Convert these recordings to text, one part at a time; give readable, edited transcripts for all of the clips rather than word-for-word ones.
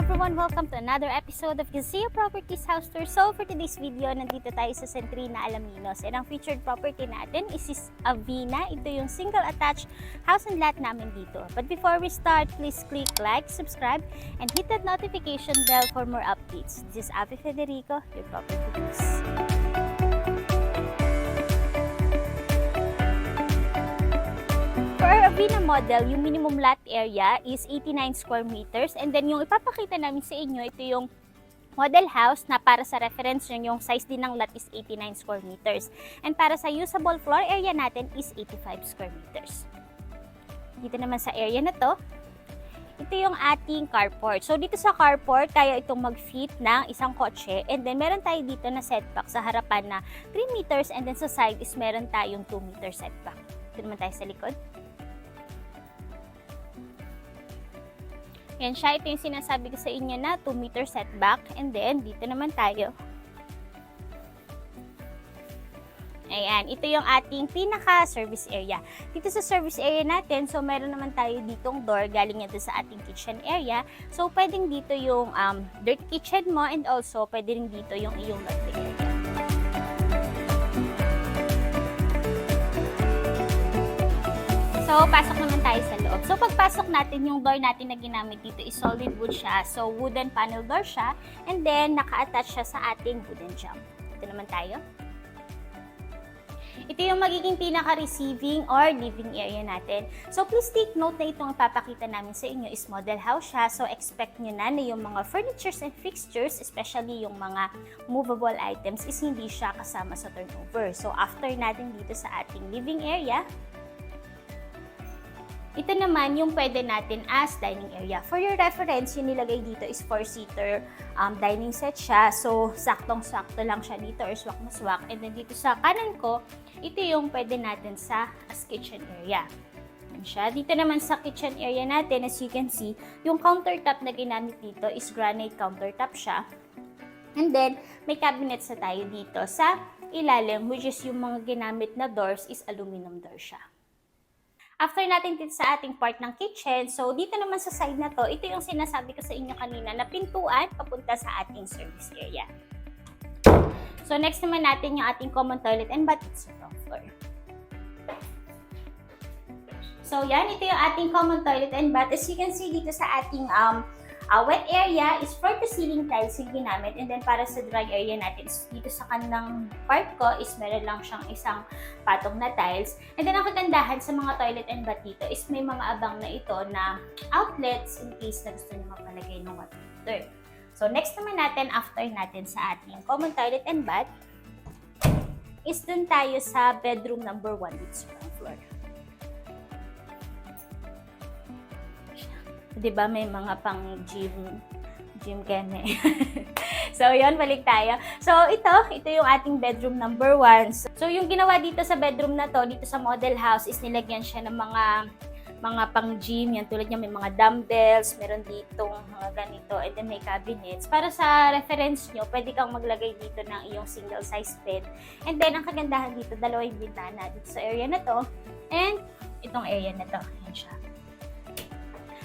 everyone! Welcome to another episode of Gazeo Properties House Tour. So for today's video, nandito tayo sa Centrina, Alaminos. And ang featured property natin is Avina. Ito yung single attached house and lot namin dito. But before we start, please click like, subscribe, and hit that notification bell for more updates. This is Avi Federico, your property host. For our Avina model, yung minimum lot area is 89 square meters. And then yung ipapakita namin sa inyo, ito yung model house na para sa reference nyo, yung size din ng lot is 89 square meters. And para sa usable floor area natin is 85 square meters. Dito naman sa area na to, ito yung ating carport. So dito sa carport, kaya itong mag-fit ng isang kotse. And then meron tayo dito na setback sa harapan na 3 meters. And then sa side is meron tayong 2 meter setback. Dito naman tayo sa likod. Yan siya, ito yung sinasabi ko sa inyo na 2 meter setback. And then, dito naman tayo. Ayan, ito yung ating pinaka-service area. Dito sa service area natin, so meron naman tayo ditong door, galing yan sa ating kitchen area. So, pwedeng dito yung dirty kitchen mo and also pwede rin dito yung iyong laundry area. So, pasok naman tayo sa loob. So, pagpasok natin, yung door natin na ginamit dito is solid wood siya. So, wooden panel door siya. And then, naka-attach siya sa ating wooden jamb. Ito naman tayo. Ito yung magiging pinaka-receiving or living area natin. So, please take note na itong ipapakita namin sa inyo is model house siya. So, expect nyo na yung mga furnitures and fixtures, especially yung mga movable items, is hindi siya kasama sa turnover. So, after natin dito sa ating living area, ito naman yung pwede natin as dining area. For your reference, yung nilagay dito is 4-seater dining set siya. So, saktong-sakto lang siya dito or swak na swak. And then dito sa kanan ko, ito yung pwede natin sa as kitchen area. Yan siya. Dito naman sa kitchen area natin, as you can see, yung countertop na ginamit dito is granite countertop siya. And then, may cabinets na tayo dito sa ilalim, which is yung mga ginamit na doors is aluminum door siya. After natin dito sa ating part ng kitchen, so dito naman sa side na to, ito yung sinasabi ko sa inyo kanina na pintuan papunta sa ating service area. So next naman natin yung ating common toilet and bath sa ground floor. So yan, ito yung ating common toilet and bath. As you can see dito sa ating wet area is floor to ceiling tiles yung ginamit. And then para sa dry area natin, dito sa kanang part ko is meron lang siyang isang patong na tiles. And then ang kagandahan sa mga toilet and bath dito is may mga abang na ito na outlets in case na gusto nyo mapalagay ng water heater. So next naman natin, after natin sa ating common toilet and bath, is dun tayo sa bedroom number 1 dito sa ground floor. Diba may mga pang gym keme. So yon, balik tayo. So ito yung ating bedroom number 1. So yung ginawa dito sa bedroom na to, dito sa model house, is nilagyan siya ng mga pang gym. Yan, tulad niya may mga dumbbells, meron dito mga ganito, and then may cabinets. Para sa reference nyo, pwede kang maglagay dito ng iyong single size bed. And then ang kagandahan dito, dalawa yung bintana dito sa area na to, and itong area na to. Yan siya.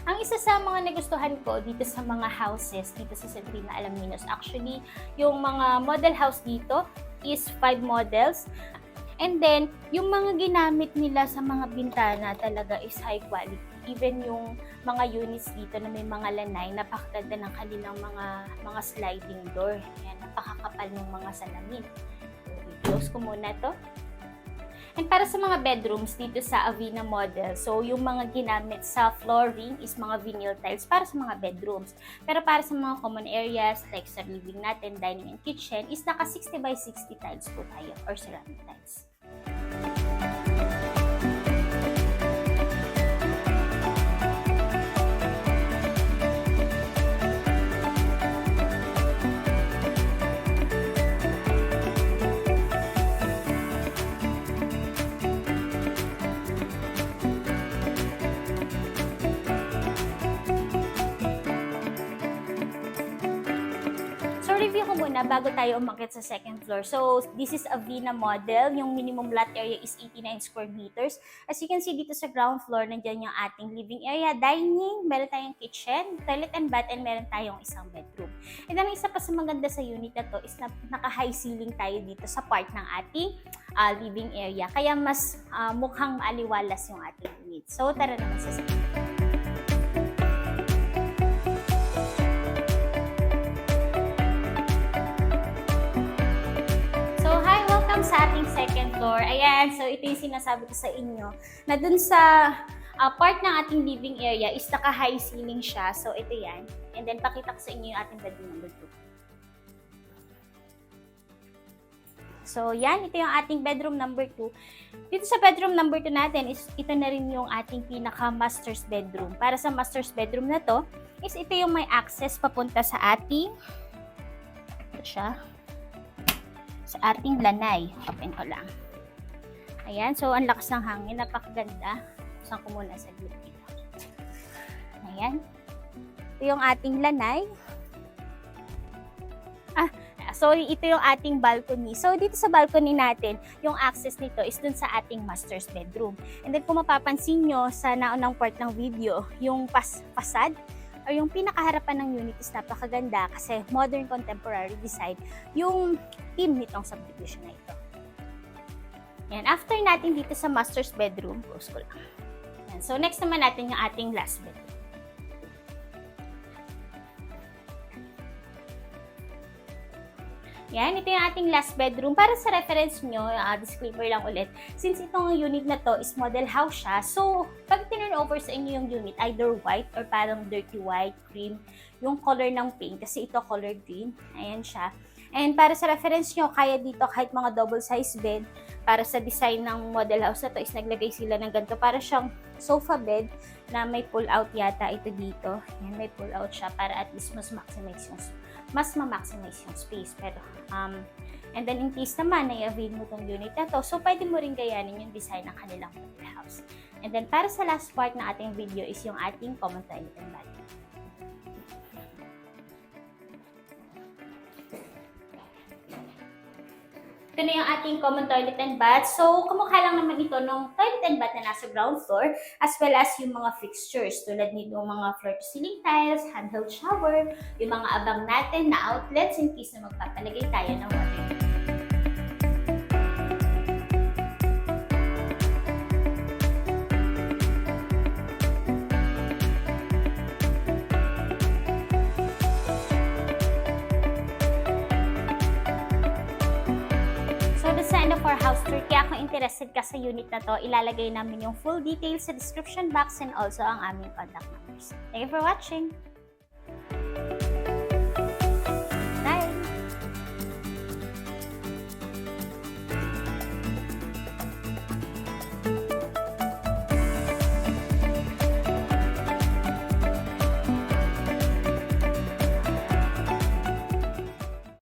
Ang isa sa mga nagustuhan ko dito sa mga houses dito sa Centrina, Alaminos, actually, yung mga model house dito is 5 models. And then, yung mga ginamit nila sa mga bintana talaga is high quality. Even yung mga units dito na may mga lanay, napakaganda ng kanilang mga sliding door. Ayan, napakakapal ng mga salamin. So, i-close ko muna to. And para sa mga bedrooms dito sa Avina model, so yung mga ginamit sa flooring is mga vinyl tiles para sa mga bedrooms. Pero para sa mga common areas like sa living natin, dining and kitchen, is naka 60 by 60 tiles po tayo or ceramic tiles. review ko muna muna bago tayo umakyat sa second floor. So, this is a Vina model. Yung minimum lot area is 89 square meters. As you can see dito sa ground floor, nandiyan yung ating living area, dining, meron tayong kitchen, toilet and bath, and meron tayong isang bedroom. And then, isa pa sa maganda sa unit na to is naka-high ceiling tayo dito sa part ng ating living area. Kaya mas mukhang maaliwalas yung ating unit. So, tara naman sa second floor. Sa ating second floor. Ayan, so ito yung sinasabi ko sa inyo na dun sa part ng ating living area is naka-high ceiling siya. So ito yan. And then pakita ko sa inyo yung ating bedroom number 2. So yan, ito yung ating bedroom number 2. Dito sa bedroom number 2 natin is ito na rin yung ating pinaka-master's bedroom. Para sa master's bedroom na to is ito yung may access papunta sa ating ito siya. Sa ating lanay. Open ko lang. Ayan. So, ang lakas ng hangin. Napakaganda. Saan ko muna sa dito. Ayan. Ito yung ating lanay. Sorry. Ito yung ating balcony. So, dito sa balcony natin, yung access nito is dun sa ating master's bedroom. And then, kung mapapansin nyo sa naunang part ng video, yung facade, or yung pinakaharapan ng unit is napakaganda kasi modern contemporary design yung theme nitong subdivision na ito. Yan. After natin dito sa master's bedroom, close ko lang. Yan. So, next naman natin yung ating last bedroom. Yan, ito yung ating last bedroom. Para sa reference nyo, disclaimer lang ulit, since itong unit na to is model house siya, so pag tinurn over sa inyo yung unit, either white or parang dirty white, cream, yung color ng paint, kasi ito color green, ayan siya. And para sa reference nyo, kaya dito kahit mga double size bed, para sa design ng model house na to is naglagay sila ng ganito, para siyang sofa bed na may pull out yata ito dito. Yan, may pull out siya para at least mas ma-maximize yung space. Pero, and then in case naman na i-avail mo tong unit na to, so pwede mo rin gayanin yung design ng kanilang model house. And then para sa last part na ating video is yung ating common toilet and bathroom. Ito na yung ating common toilet and bath. So, kamukha lang naman ito ng toilet and bath na nasa ground floor, as well as yung mga fixtures, tulad nito mga floor-to-ceiling tiles, handheld shower, yung mga abang natin na outlets in case na magpapalagay tayo ng water. Sa end of our house tour, kaya kung interested ka sa unit na to, ilalagay namin yung full details sa description box and also ang aming contact numbers. Thank you for watching!